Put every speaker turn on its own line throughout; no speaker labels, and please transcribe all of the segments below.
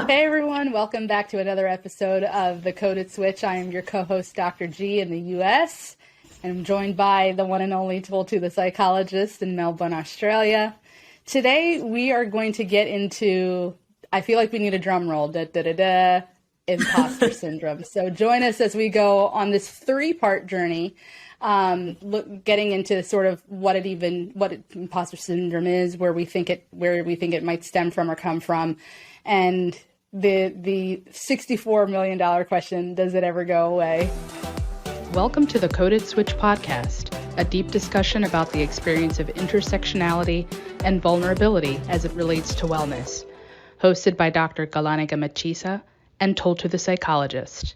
Hey everyone, welcome back to another episode of The Coded Switch. I am your co-host, Dr. G in the US, and I'm joined by the one and only Toltu, the psychologist in Melbourne, Australia. Today we are going to get into, I feel like we need a drum roll, Imposter Syndrome. So join us as we go on this three-part journey, getting into sort of what imposter syndrome is, where we think it might stem from or come from, and the $64 million question, does it ever go away? Welcome to the Coded Switch podcast, a deep discussion about the experience of intersectionality and vulnerability as it relates to wellness, hosted by Dr. Galaniga Machisa and Toltu the psychologist.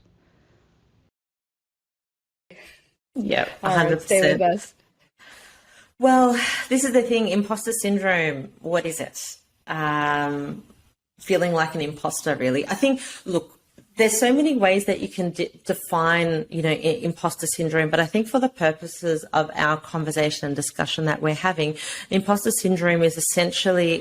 Yep, 100%.
All right, stay with us.
Well, this is the thing, imposter syndrome, what is it? Feeling like an imposter, really. I think, look, there's so many ways that you can define, imposter syndrome, but I think for the purposes of our conversation and discussion that we're having, imposter syndrome is essentially,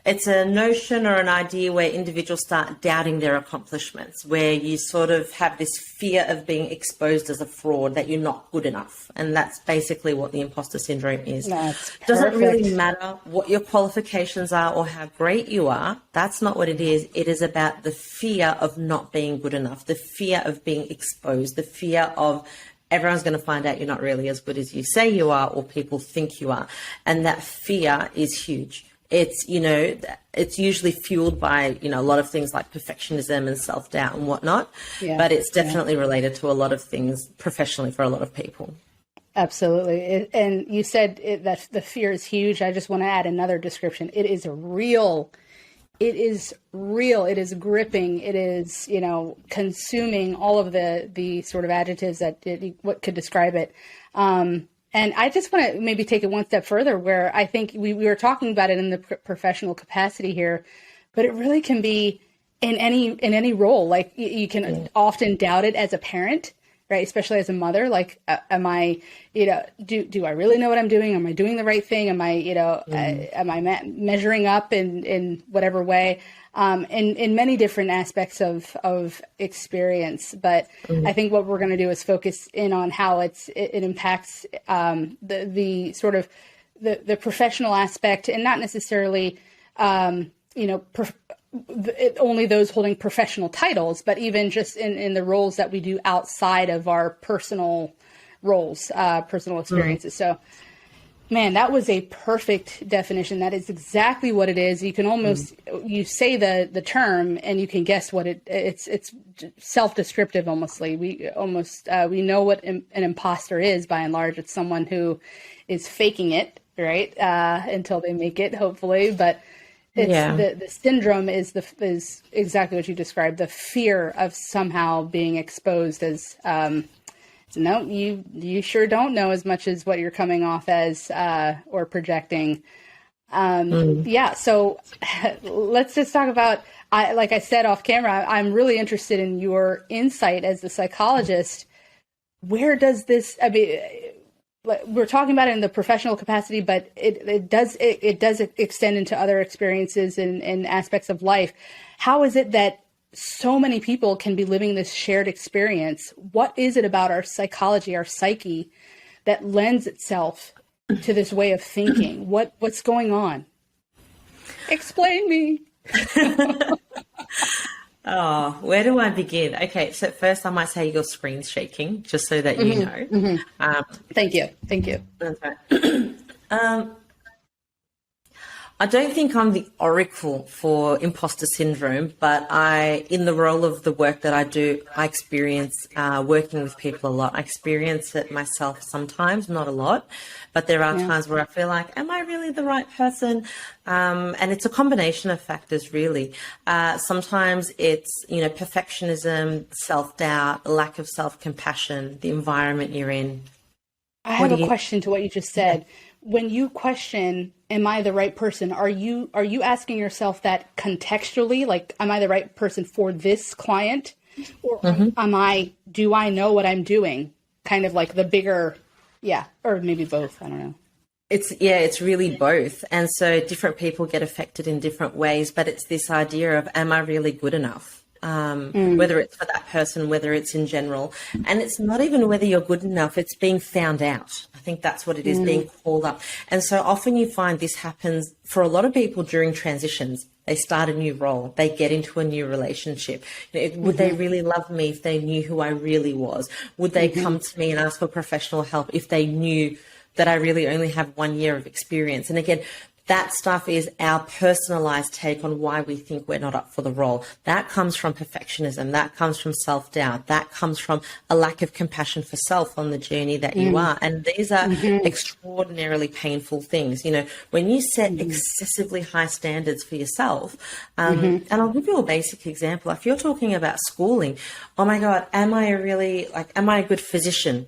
it's a notion or an idea where individuals start doubting their accomplishments, where you sort of have this fear of being exposed as a fraud, that you're not good enough. And that's basically what the imposter syndrome is.
That's perfect.
Doesn't really matter what your qualifications are or how great you are. That's not what it is. It is about the fear of not being good enough, the fear of being exposed, the fear of everyone's going to find out you're not really as good as you say you are or people think you are. And that fear is huge. It's, it's usually fueled by, a lot of things like perfectionism and self-doubt and whatnot, but it's definitely related to a lot of things professionally for a lot of people.
Absolutely. And you said that the fear is huge. I just want to add another description. It is real. It is real. It is gripping. It is, consuming all of the sort of adjectives what could describe it. And I just want to maybe take it one step further, where I think we were talking about it in the professional capacity here, but it really can be in any role. Like you can often doubt it as a parent, right? Especially as a mother. Like, am I, do I really know what I'm doing? Am I doing the right thing? Am I, am I measuring up in whatever way? In many different aspects of experience. But I think what we're going to do is focus in on how it impacts the sort of the professional aspect, and not necessarily, only those holding professional titles, but even just in the roles that we do outside of our personal roles, personal experiences. So, man, that was a perfect definition. That is exactly what it is. You can almost, you say the term and you can guess what it's self-descriptive almostly. We know what an imposter is by and large. It's someone who is faking it, right? Until they make it, hopefully. But the syndrome is exactly what you described. The fear of somehow being exposed as, no, you sure don't know as much as what you're coming off as or projecting. So let's just talk about, like I said off camera, I'm really interested in your insight as the psychologist. Where does this, we're talking about it in the professional capacity, but it does extend into other experiences and aspects of life. How is it that so many people can be living this shared experience? What is it about our psychology, our psyche, that lends itself to this way of thinking? What's going on? Explain me.
Oh, where do I begin? Okay, so first I might say your screen's shaking, just so that you know.
Thank you.
That's right. I don't think I'm the oracle for imposter syndrome, but in the role of the work that I do, I experience working with people a lot. I experience it myself sometimes, not a lot, but there are times where I feel like, am I really the right person? And it's a combination of factors, really. Sometimes it's, perfectionism, self-doubt, lack of self-compassion, the environment you're in.
I have a question to what you just said. When you question, am I the right person? Are you asking yourself that contextually? Like, am I the right person for this client? Or do I know what I'm doing? Kind of like the bigger, or maybe both. I don't know.
It's really both. And so different people get affected in different ways, but it's this idea of, am I really good enough? Whether it's for that person, whether it's in general. And it's not even whether you're good enough, it's being found out. I think that's what it is, being called up. And so often you find this happens for a lot of people during transitions. They start a new role, they get into a new relationship. Would they really love me if they knew who I really was? Would they come to me and ask for professional help if they knew that I really only have 1 year of experience? And again, that stuff is our personalized take on why we think we're not up for the role. That comes from perfectionism. That comes from self-doubt. That comes from a lack of compassion for self on the journey that you are. And these are extraordinarily painful things. You know, when you set excessively high standards for yourself, and I'll give you a basic example. If you're talking about schooling, oh my God, am I a good physician?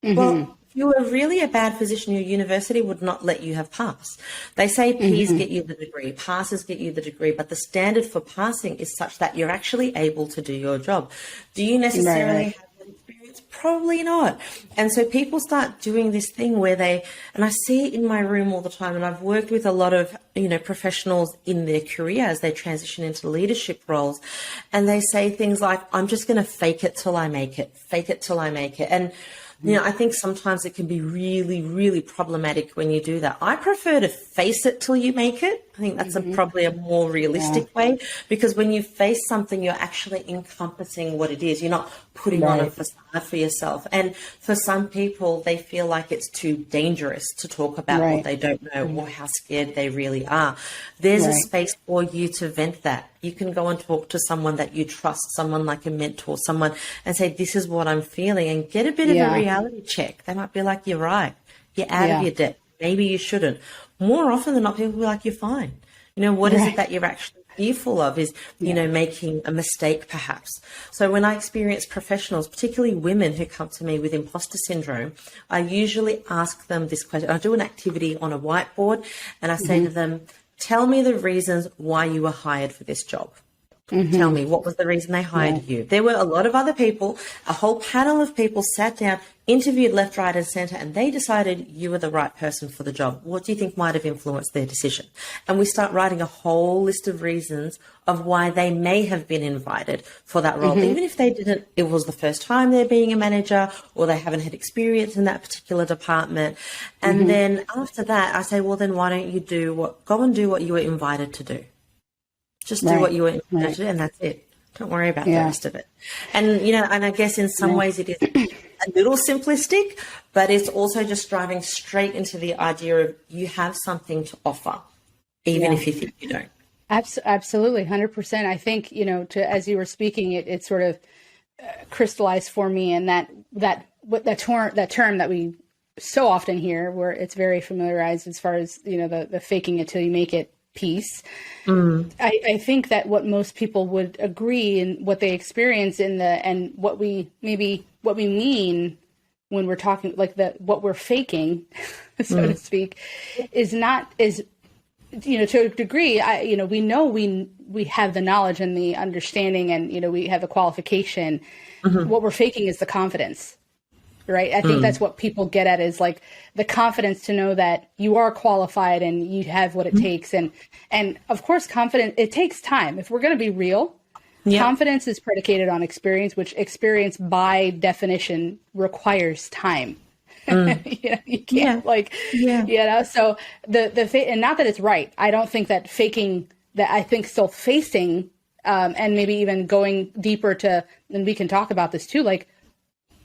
Well, if you were really a bad physician, your university would not let you have pass. They say P's get you the degree, passes get you the degree, but the standard for passing is such that you're actually able to do your job. Do you necessarily have that experience? Probably not. And so people start doing this thing where and I see it in my room all the time, and I've worked with a lot of, professionals in their career as they transition into leadership roles, and they say things like, I'm just going to fake it till I make it, fake it till I make it. And I think sometimes it can be really, really problematic when you do that. I prefer to face it till you make it. I think that's probably a more realistic way, because when you face something, you're actually encompassing what it is. You're not putting on a facade for yourself. And for some people, they feel like it's too dangerous to talk about what they don't know or how scared they really are. There's a space for you to vent that. You can go and talk to someone that you trust, someone like a mentor, someone, and say, this is what I'm feeling, and get a bit of a reality check. They might be like, you're right. You're out of your depth. Maybe you shouldn't. More often than not, people will be like, you're fine. What is it that you're actually fearful of is, making a mistake perhaps. So when I experience professionals, particularly women who come to me with imposter syndrome, I usually ask them this question. I do an activity on a whiteboard, and I say to them, tell me the reasons why you were hired for this job. Tell me, what was the reason they hired you? There were a lot of other people, a whole panel of people sat down, interviewed left, right, and centre, and they decided you were the right person for the job. What do you think might have influenced their decision? And we start writing a whole list of reasons of why they may have been invited for that role. Even if they didn't, it was the first time they're being a manager, or they haven't had experience in that particular department. And then after that, I say, well, then why don't you go and do what you were invited to do? Just do what you were invited to do, and that's it. Don't worry about the rest of it. And, and I guess in some ways it is a little simplistic, but it's also just driving straight into the idea of you have something to offer, even if you think you don't.
Absolutely, 100%. I think, as you were speaking, it sort of crystallized for me, and that term that we so often hear, where it's very familiarized as far as, the faking it till you make it piece. I think that what most people would agree in what they experience and what we mean when we're talking, like what we're faking, so to speak, is to a degree, we know we have the knowledge and the understanding, and, we have the qualification. What we're faking is the confidence. Right. I think that's what people get at, is like the confidence to know that you are qualified and you have what it takes. And of course, confidence, it takes time. If we're going to be real, confidence is predicated on experience, which experience by definition requires time. You can't so and not that it's right. I don't think that faking that. I think still facing and maybe even going deeper and we can talk about this too, like,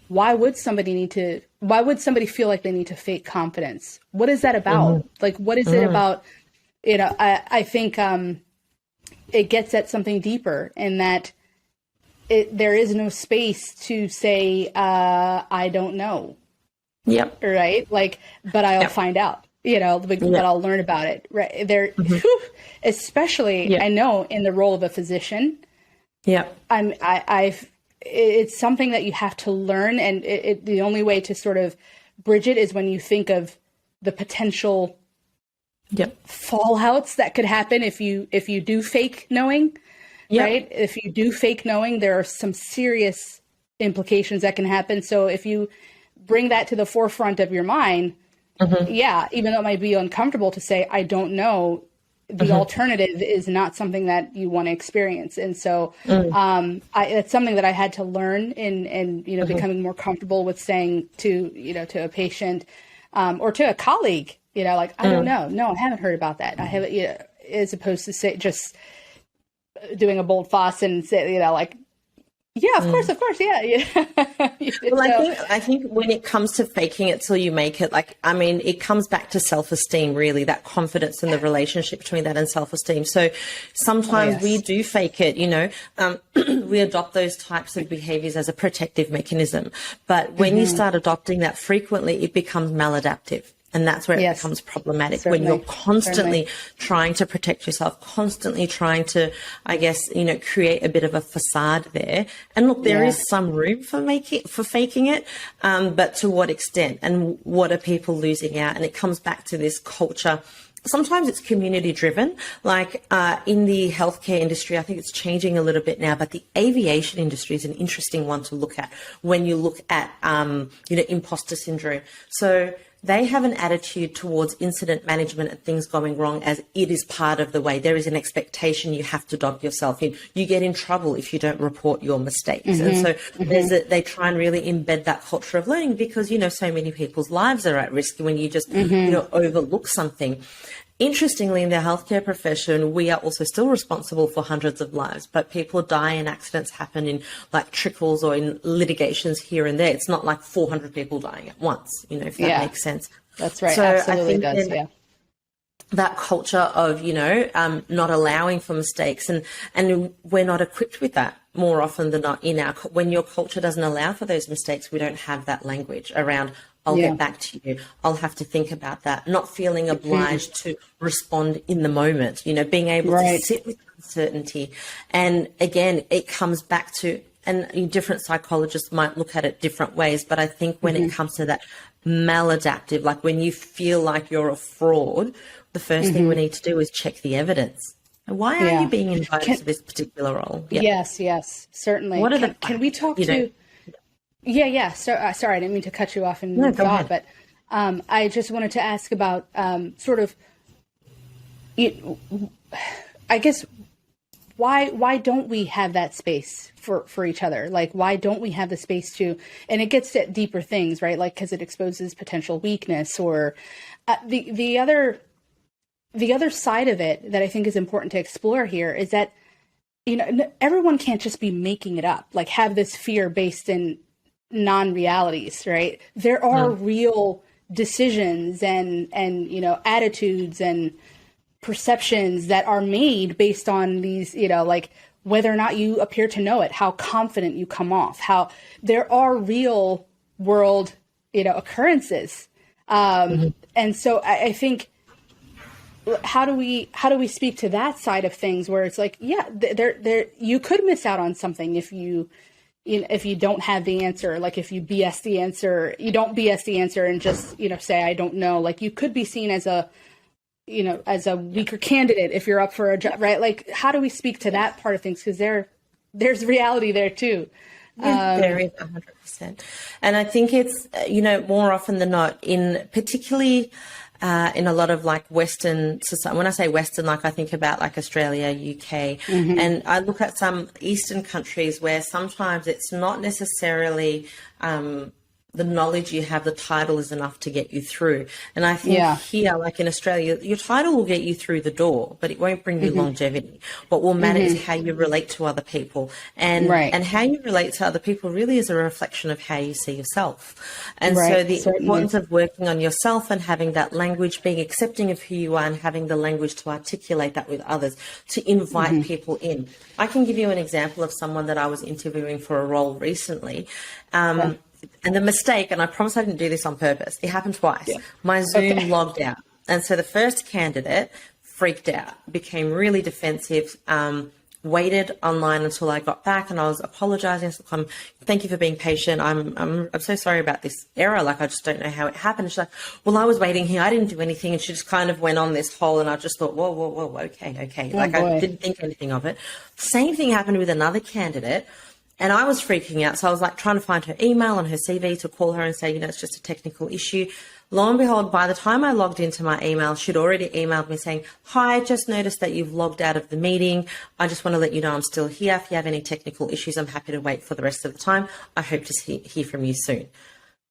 why would somebody feel like they need to fake confidence? What is that about? Like, what is it about? I think it gets at something deeper, in that there is no space to say, I don't know. Yep. Right. Like, but I'll find out, but I'll learn about it. Right. There, especially, I know, in the role of a physician. Yeah. It's something that you have to learn, and the only way to sort of bridge it is when you think of the potential fallouts that could happen if you do fake knowing, right? If you do fake knowing, there are some serious implications that can happen. So if you bring that to the forefront of your mind, yeah, even though it might be uncomfortable to say, I don't know, the alternative is not something that you want to experience. And so it's something that I had to learn in becoming more comfortable with saying to a patient or to a colleague, like, I don't know. No, I haven't heard about that. I haven't, as opposed to say, just doing a bold fuss and say, like, yeah, of course. Yeah.
Well, I think when it comes to faking it till you make it, it comes back to self-esteem, really, that confidence and the relationship between that and self-esteem. So sometimes we do fake it, we adopt those types of behaviors as a protective mechanism. But when you start adopting that frequently, it becomes maladaptive. And that's where it becomes problematic, when you're constantly trying to protect yourself, constantly trying to, create a bit of a facade there. And look, there is some room for faking it, but to what extent, and what are people losing out? And it comes back to this culture. Sometimes it's community driven, like in the healthcare industry. I think it's changing a little bit now, but the aviation industry is an interesting one to look at when you look at, imposter syndrome. So they have an attitude towards incident management and things going wrong as it is part of the way. There is an expectation you have to dog yourself in. You get in trouble if you don't report your mistakes. And so they try and really embed that culture of learning, because, so many people's lives are at risk when you just, overlook something. Interestingly, in the healthcare profession, we are also still responsible for hundreds of lives, but people die and accidents happen in like trickles or in litigations here and there. It's not like 400 people dying at once, if that makes sense.
That's right.
So
Absolutely
I think
does.
that culture of, not allowing for mistakes, and we're not equipped with that more often than not when your culture doesn't allow for those mistakes. We don't have that language around, I'll get back to you, I'll have to think about that, not feeling obliged to respond in the moment, being able to sit with uncertainty. And again, it comes back to, and different psychologists might look at it different ways, but I think when it comes to that maladaptive, like when you feel like you're a fraud, the first thing we need to do is check the evidence. Why are you being invited to this particular role?
Yes, certainly.
What are
can we talk to... Yeah. So, sorry, I didn't mean to cut you off in thought, but I just wanted to ask about I guess, why don't we have that space for each other? Like, why don't we have the space to, and it gets at deeper things, right? Like, because it exposes potential weakness, or the other side of it that I think is important to explore here is that, everyone can't just be making it up, like have this fear based in non-realities, right? There are real decisions and attitudes and perceptions that are made based on these, like whether or not you appear to know it, how confident you come off, how there are real world, occurrences. And so I think, how do we speak to that side of things where it's like, there you could miss out on something if you don't have the answer, like if you BS the answer, you don't BS the answer and just, say, I don't know, like you could be seen as a weaker candidate if you're up for a job, right? Like, how do we speak to that part of things? Because there's reality there too.
There is 100%. And I think it's, more often than not, particularly in a lot of like Western society. When I say Western, like I think about like Australia, UK, and I look at some Eastern countries where sometimes it's not necessarily the knowledge you have, the title is enough to get you through. And I think here, like in Australia, your title will get you through the door, but it won't bring you longevity. What will matter is how you relate to other people. And how you relate to other people really is a reflection of how you see yourself. And so the importance of working on yourself and having that language, being accepting of who you are and having the language to articulate that with others, to invite people in. I can give you an example of someone that I was interviewing for a role recently. And the mistake, and I promise I didn't do this on purpose, it happened twice. My Zoom logged out. And so the first candidate freaked out, became really defensive, waited online until I got back, and I was apologizing. So thank you for being patient. I'm so sorry about this error. Like, I just don't know how it happened. And she's like, well, I was waiting here. I didn't do anything. And she just kind of went on this whole, and I just thought, whoa, okay. I didn't think anything of it. Same thing happened with another candidate. And I was freaking out. So I was like trying to find her email and her CV to call her and say, it's just a technical issue. Lo and behold, by the time I logged into my email, she'd already emailed me saying, "Hi, just noticed that you've logged out of the meeting. I just want to let you know I'm still here. If you have any technical issues, I'm happy to wait for the rest of the time. I hope to hear from you soon."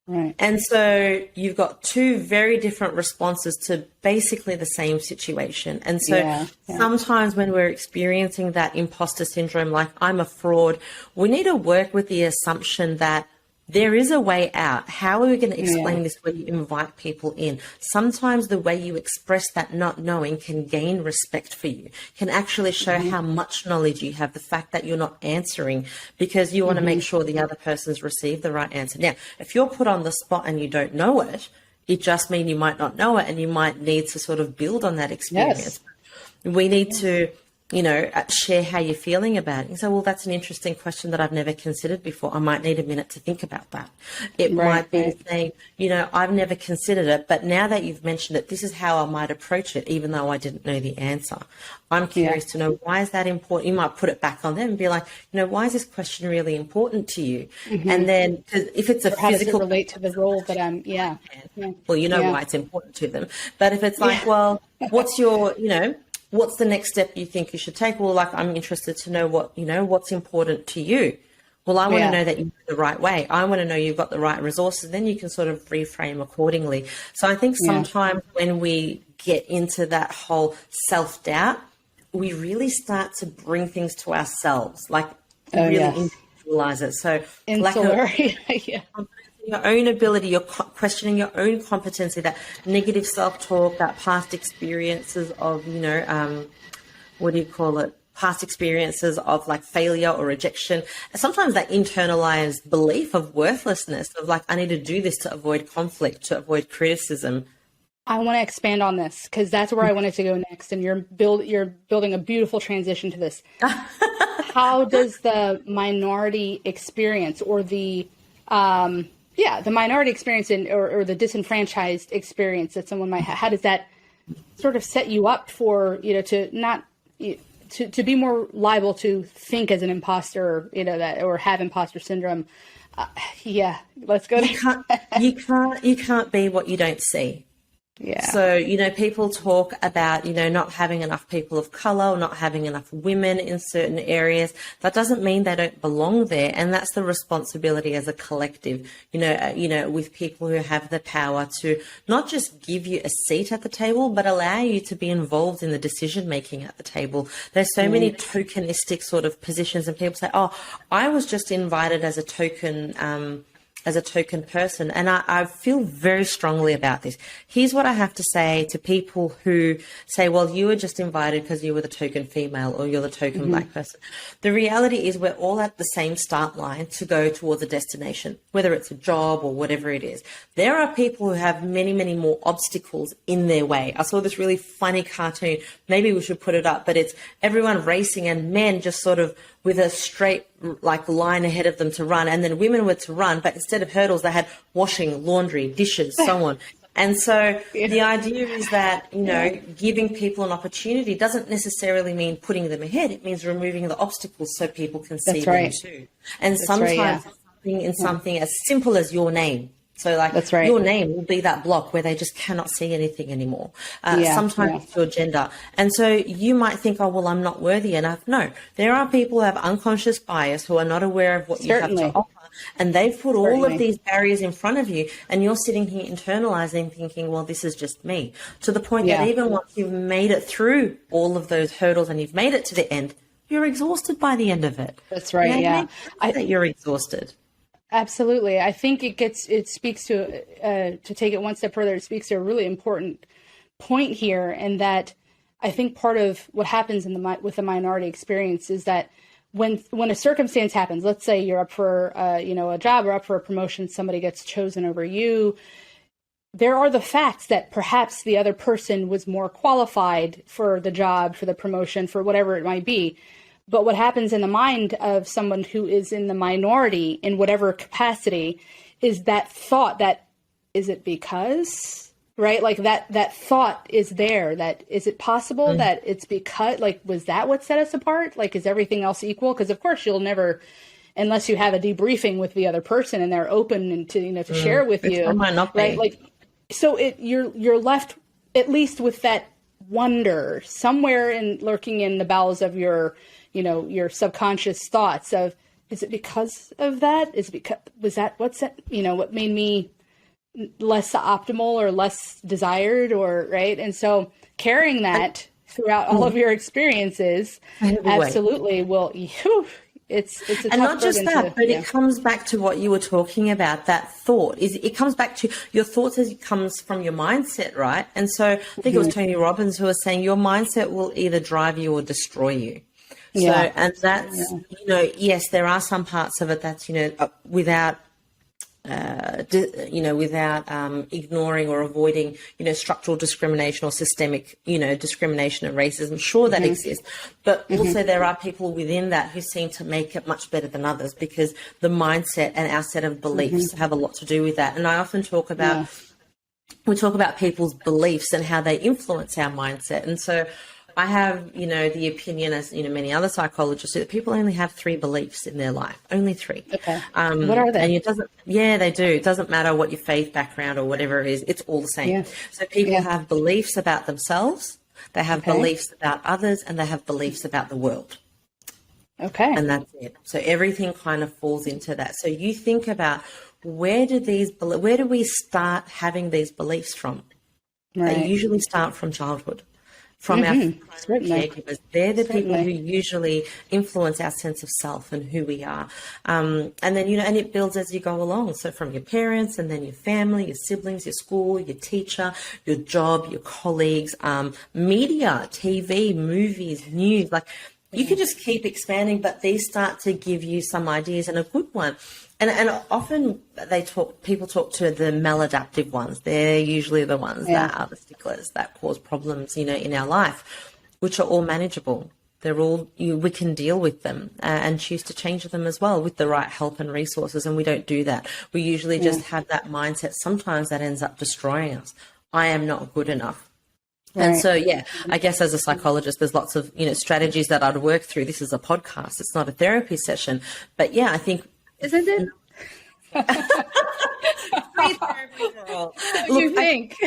Right.
And so you've got two very different responses to basically the same situation. And so sometimes when we're experiencing that imposter syndrome, like I'm a fraud, we need to work with the assumption that there is a way out. How are we going to explain this when you invite people in? Sometimes the way you express that not knowing can gain respect for you, can actually show how much knowledge you have, the fact that you're not answering because you want to make sure the other person's received the right answer. Now, if you're put on the spot and you don't know it, it just means you might not know it and you might need to sort of build on that experience. We need to, share how you're feeling about it. And so, well, that's an interesting question that I've never considered before. I might need a minute to think about that. It might be saying, I've never considered it, but now that you've mentioned it, this is how I might approach it, even though I didn't know the answer. I'm curious to know, why is that important? You might put it back on them and be like, why is this question really important to you? And then, cause if it's a
how
physical,
does it relate to the role that I'm,
well, why it's important to them. But if it's like, well, what's your, what's the next step you think you should take? Well, like, I'm interested to know what's important to you. Well, I want to know that you do the right way. I want to know you've got the right resources. Then you can sort of reframe accordingly. So I think sometimes when we get into that whole self-doubt, we really start to bring things to ourselves, like really individualize it. So
insular,
your own ability, you're questioning your own competency, that negative self-talk, that past experiences of, past experiences of like failure or rejection. And sometimes that internalized belief of worthlessness, of like, I need to do this to avoid conflict, to avoid criticism.
I want to expand on this because that's where I wanted to go next. And you're building a beautiful transition to this. How does the minority experience or the minority experience or the disenfranchised experience that someone might have, how does that sort of set you up for, to not, to be more liable to think as an imposter, or have imposter syndrome? Let's go.
You can't be what you don't see.
Yeah.
So, people talk about, not having enough people of color or not having enough women in certain areas. That doesn't mean they don't belong there. And that's the responsibility as a collective, with people who have the power to not just give you a seat at the table, but allow you to be involved in the decision making at the table. There's so many tokenistic sort of positions, and people say, oh, I was just invited as a token person. And I feel very strongly about this. Here's what I have to say to people who say, well, you were just invited because you were the token female or you're the token black person. The reality is we're all at the same start line to go towards a destination, whether it's a job or whatever it is. There are people who have many, many more obstacles in their way. I saw this really funny cartoon. Maybe we should put it up, but it's everyone racing and men just sort of with a straight line ahead of them to run, and then women were to run, but instead of hurdles they had washing, laundry, dishes, so on. And so the idea is that giving people an opportunity doesn't necessarily mean putting them ahead. It means removing the obstacles so people can see them too. And sometimes something as simple as your name. So your name will be that block where they just cannot see anything anymore. Sometimes it's your gender. And so you might think, oh, well, I'm not worthy enough. No, there are people who have unconscious bias who are not aware of what you have to offer. And they've put all of these barriers in front of you, and you're sitting here internalizing, thinking, well, this is just me. To the point that even once you've made it through all of those hurdles and you've made it to the end, you're exhausted by the end of it.
That's right,
I think you're exhausted.
Absolutely. I think it speaks to take it one step further, it speaks to a really important point here. And that I think part of what happens with the minority experience is that when a circumstance happens, let's say you're up for, a job or up for a promotion, somebody gets chosen over you. There are the facts that perhaps the other person was more qualified for the job, for the promotion, for whatever it might be. But what happens in the mind of someone who is in the minority in whatever capacity is that thought that, is it because, right? Like that thought is there, that is it possible that it's because, was that what set us apart? Is everything else equal? Because of course you'll never, unless you have a debriefing with the other person and they're open and to share with you,
might not be.
right? so you're left at least with that wonder somewhere lurking in the bowels of your, your subconscious thoughts of, is it because of that? What made me less optimal or less desired, or right? And so carrying that throughout all of your experiences absolutely will, it's a tough
and not just that, but
yeah.
It comes back to what you were talking about, that thought. It comes back to your thoughts as it comes from your mindset, right? And so I think it was Tony Robbins who was saying your mindset will either drive you or destroy you. So, and that's, yes, there are some parts of it that's, without ignoring or avoiding, structural discrimination or systemic, discrimination and racism. Sure, that exists. But also there are people within that who seem to make it much better than others, because the mindset and our set of beliefs have a lot to do with that. And I often talk about, we talk about people's beliefs and how they influence our mindset. And so I have, the opinion, as many other psychologists, that people only have 3 beliefs in their life, only 3.
Okay. What are they?
And it doesn't, they do. It doesn't matter what your faith background or whatever it is. It's all the same. Yeah. So people have beliefs about themselves, they have beliefs about others, and they have beliefs about the world.
Okay.
And that's it. So everything kind of falls into that. So you think about, where do we start having these beliefs from?
Right.
They usually start from childhood. From our caregivers. They're the people who usually influence our sense of self and who we are. And then, and it builds as you go along. So from your parents, and then your family, your siblings, your school, your teacher, your job, your colleagues, media, TV, movies, news, you can just keep expanding, but these start to give you some ideas, and a good one. And often people talk to the maladaptive ones. They're usually the ones that are the sticklers that cause problems, in our life, which are all manageable. They're all, we can deal with them and choose to change them as well with the right help and resources. And we don't do that. We usually just have that mindset. Sometimes that ends up destroying us. I am not good enough. Right. And so, I guess as a psychologist, there's lots of, strategies that I'd work through. This is a podcast. It's not a therapy session. But I think...
Isn't it?
Free therapy for all.
Look, you think?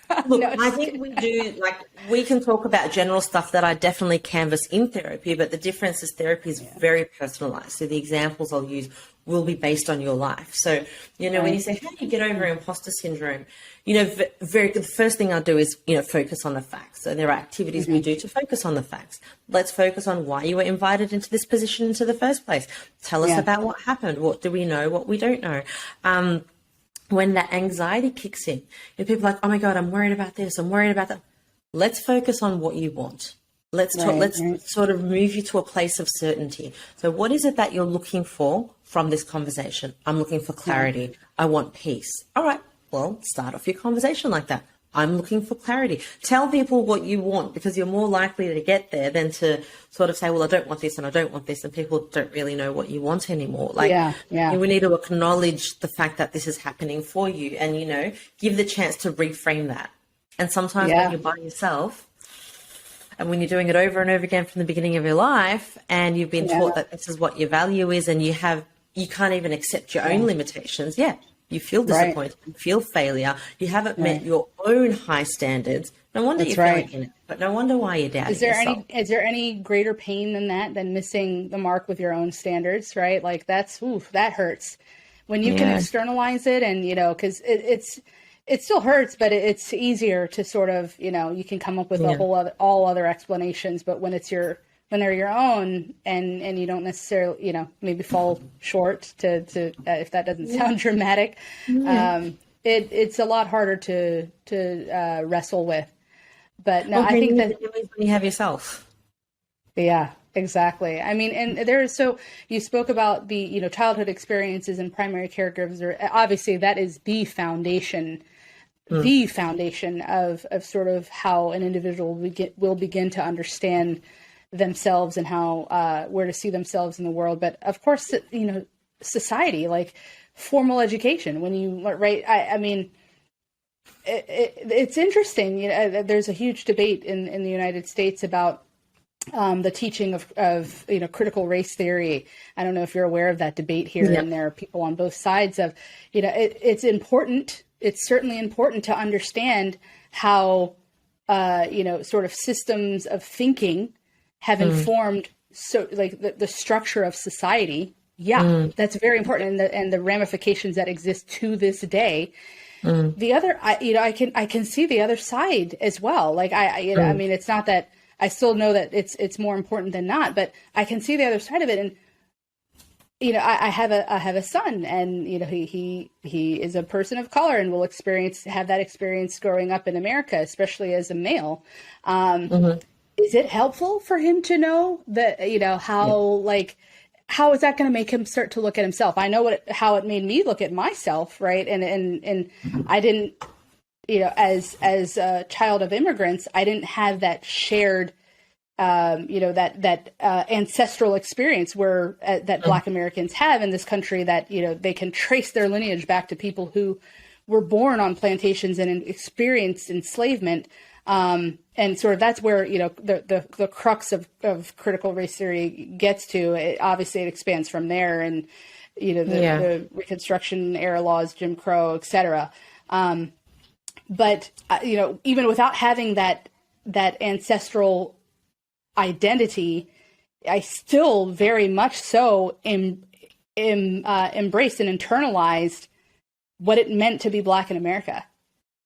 I think we do, we can talk about general stuff that I definitely canvass in therapy, but the difference is therapy is very personalized. So the examples I'll use will be based on your life. So, when you say, how do you get over imposter syndrome? The first thing I'll do is, focus on the facts. So there are activities we do to focus on the facts. Let's focus on why you were invited into this position into the first place. Tell us about what happened. What do we know? What we don't know? When that anxiety kicks in, people are like, oh my God, I'm worried about this. I'm worried about that. Let's focus on what you want. Let's sort of move you to a place of certainty. So what is it that you're looking for from this conversation? I'm looking for clarity. I want peace. All right. Well, start off your conversation like that. I'm looking for clarity. Tell people what you want, because you're more likely to get there than to sort of say, well, I don't want this and I don't want this, and people don't really know what you want anymore. We need to acknowledge the fact that this is happening for you and, give the chance to reframe that. And sometimes when you're by yourself and when you're doing it over and over again from the beginning of your life, and you've been taught that this is what your value is, and you can't even accept your own limitations. You feel disappointed, you feel failure, you haven't met your own high standards. No wonder you're feeling in it, but no wonder why you're doubting yourself. Is there any greater pain than that, than missing the mark with your own standards, right? That hurts. When you can externalize it and, because it still hurts, but it's easier to sort of, you can come up with all other explanations, but when they're your own and you don't necessarily, maybe fall short to if that doesn't sound dramatic, it's a lot harder to wrestle with. But no, I think that when you have yourself. Yeah, exactly. I mean, and so you spoke about the, childhood experiences and primary caregivers. Obviously that is the foundation of sort of how an individual will begin to understand themselves and how where to see themselves in the world. But of course, society, like formal education, when you I mean, it's interesting. There's a huge debate in the United States about the teaching of critical race theory. I don't know if you're aware of that debate here, and there are people on both sides of, it's important
it's certainly important to understand how, sort of systems of thinking have informed the structure of society. Yeah, that's very important, and the ramifications that exist to this day. The other, I can see the other side as well. Like I mean, it's not that I still know that it's more important than not, but I can see the other side of it. And I have a son, and he is a person of color and will have that experience growing up in America, especially as a male. Is it helpful for him to know that how is that going to make him start to look at himself? I know how it made me look at myself, right? And I didn't, as a child of immigrants, I didn't have that shared, that ancestral experience where that Black Americans have in this country, that they can trace their lineage back to people who were born on plantations and experienced enslavement. And sort of that's where, the crux of critical race theory gets to. Obviously, it expands from there, and, the Reconstruction era laws, Jim Crow, et cetera. But, even without having that ancestral identity, I still very much so embraced and internalized what it meant to be Black in America.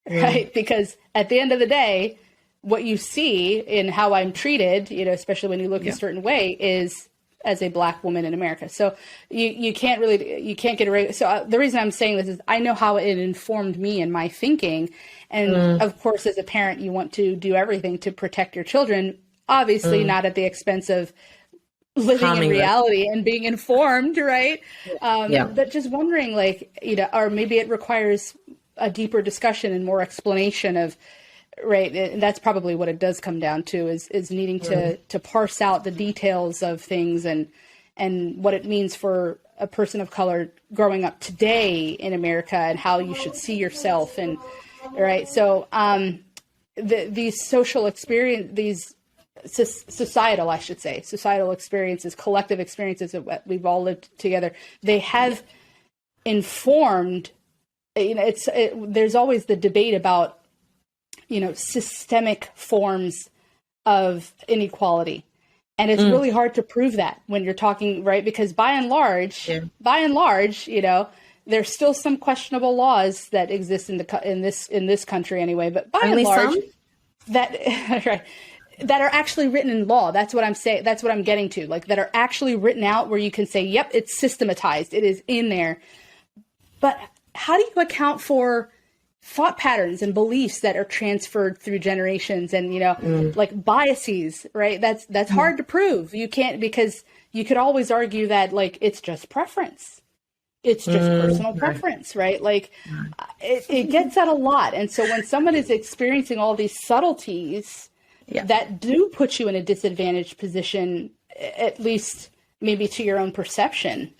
Right. Because at the end of the day, what you see in how I'm treated, especially when you look a certain way, is as a Black woman in America. So you can't get away. So the reason I'm saying this is I know how it informed me and my thinking. And of course, as a parent, you want to do everything to protect your children, obviously not at the expense of living in reality and being informed. Right. But just wondering, or maybe it requires a deeper discussion and more explanation of, right. And that's probably what it does come down to is needing to parse out the details of things and what it means for a person of color growing up today in America and how you should see yourself. And right. So, these social experience, these societal experiences, collective experiences that we've all lived together, they have informed. There's always the debate about, systemic forms of inequality. And it's really hard to prove that when you're talking, right? Because by and large, there's still some questionable laws that exist in this country anyway, but by and large, that are actually written in law. That's what I'm saying. That's what I'm getting to. That are actually written out where you can say, yep, it's systematized. It is in there. But how do you account for thought patterns and beliefs that are transferred through generations and, biases, right? That's hard to prove. You can't, because you could always argue that it's just preference. It's just personal preference, right? It gets at a lot. And so when someone is experiencing all these subtleties that do put you in a disadvantaged position, at least maybe to your own perception,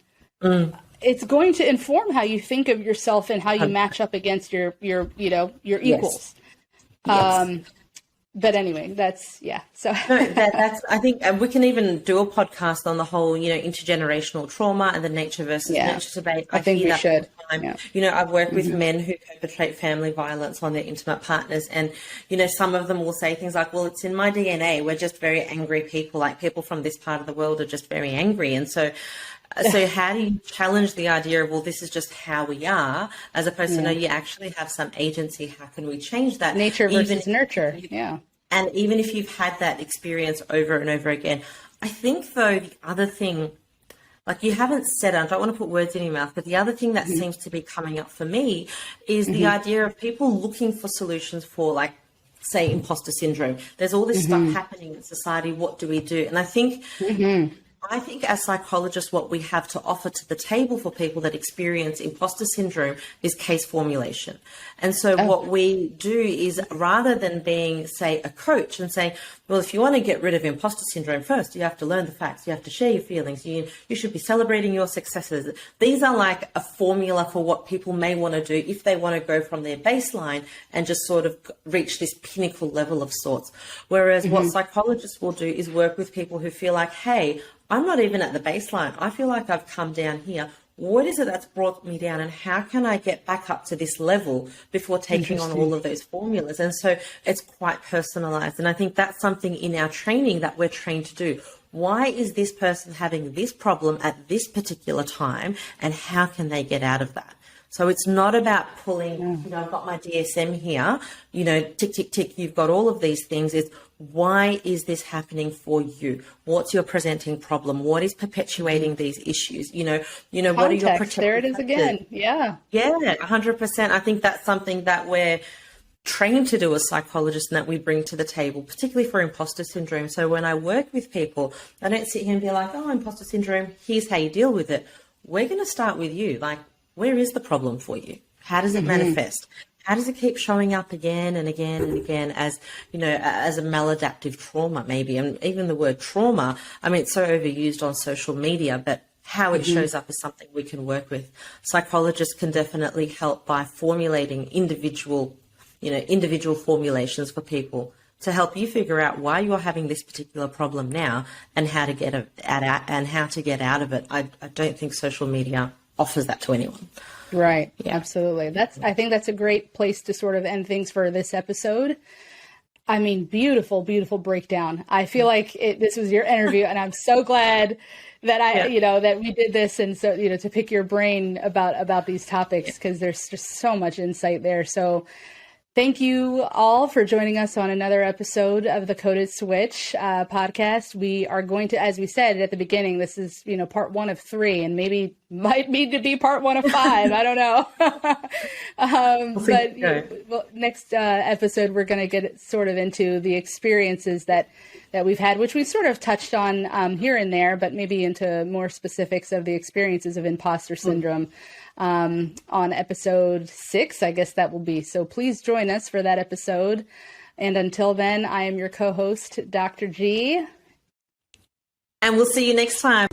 it's going to inform how you think of yourself and how you match up against your equals. Yes. But anyway, that's, So
that's, I think we can even do a podcast on the whole, intergenerational trauma and the nature versus nurture debate.
I think we should.
I've worked with men who perpetrate family violence on their intimate partners. And, some of them will say things like, well, it's in my DNA. We're just very angry people. People from this part of the world are just very angry. And so how do you challenge the idea of, well, this is just how we are, as opposed to, no, you actually have some agency. How can we change that?
Nature versus nurture.
And even if you've had that experience over and over again, I think, though, the other thing, you haven't said, I don't want to put words in your mouth, but the other thing that seems to be coming up for me is the idea of people looking for solutions for, say, imposter syndrome. There's all this stuff happening in society. What do we do? And I think as psychologists, what we have to offer to the table for people that experience imposter syndrome is case formulation. And so what we do is, rather than being, say, a coach and saying, well, if you want to get rid of imposter syndrome, first, you have to learn the facts. You have to share your feelings. You should be celebrating your successes. These are like a formula for what people may want to do if they want to go from their baseline and just sort of reach this pinnacle level of sorts. Whereas what psychologists will do is work with people who feel like, hey, I'm not even at the baseline. I feel like I've come down here. what is it that's brought me down, and how can I get back up to this level before taking on all of those formulas? And so it's quite personalized. And I think that's something in our training that we're trained to do. Why is this person having this problem at this particular time, and how can they get out of that? So it's not about pulling, I've got my DSM here, tick, tick, tick, you've got all of these things. It's why is this happening for you? What's your presenting problem? What is perpetuating these issues? Context, what are your protective
there it is again. Yeah.
Yeah, 100%. I think that's something that we're trained to do as psychologists and that we bring to the table, particularly for imposter syndrome. So when I work with people, I don't sit here and be like, oh, imposter syndrome, here's how you deal with it. We're going to start with you. Like, where is the problem for you? How does it manifest? How does it keep showing up again and again and again as, as a maladaptive trauma maybe? And even the word trauma, it's so overused on social media, but how it shows up is something we can work with. Psychologists can definitely help by formulating individual formulations for people to help you figure out why you're having this particular problem now and how to get out of it. I don't think social media offers that to anyone.
Right. Yeah. Absolutely. I think that's a great place to sort of end things for this episode. Beautiful, beautiful breakdown. I feel like this was your interview, and I'm so glad that that we did this, and so, to pick your brain about these topics, because there's just so much insight there. So thank you all for joining us on another episode of the Coded Switch podcast. We are going to, as we said at the beginning, this is, part 1 of 3, and maybe might need to be part 1 of 5. I don't know. Next episode, we're going to get sort of into the experiences that we've had, which we sort of touched on here and there, but maybe into more specifics of the experiences of imposter syndrome. On episode 6, I guess that will be. So please join us for that episode. And until then, I am your co-host, Dr. G.
And we'll see you next time.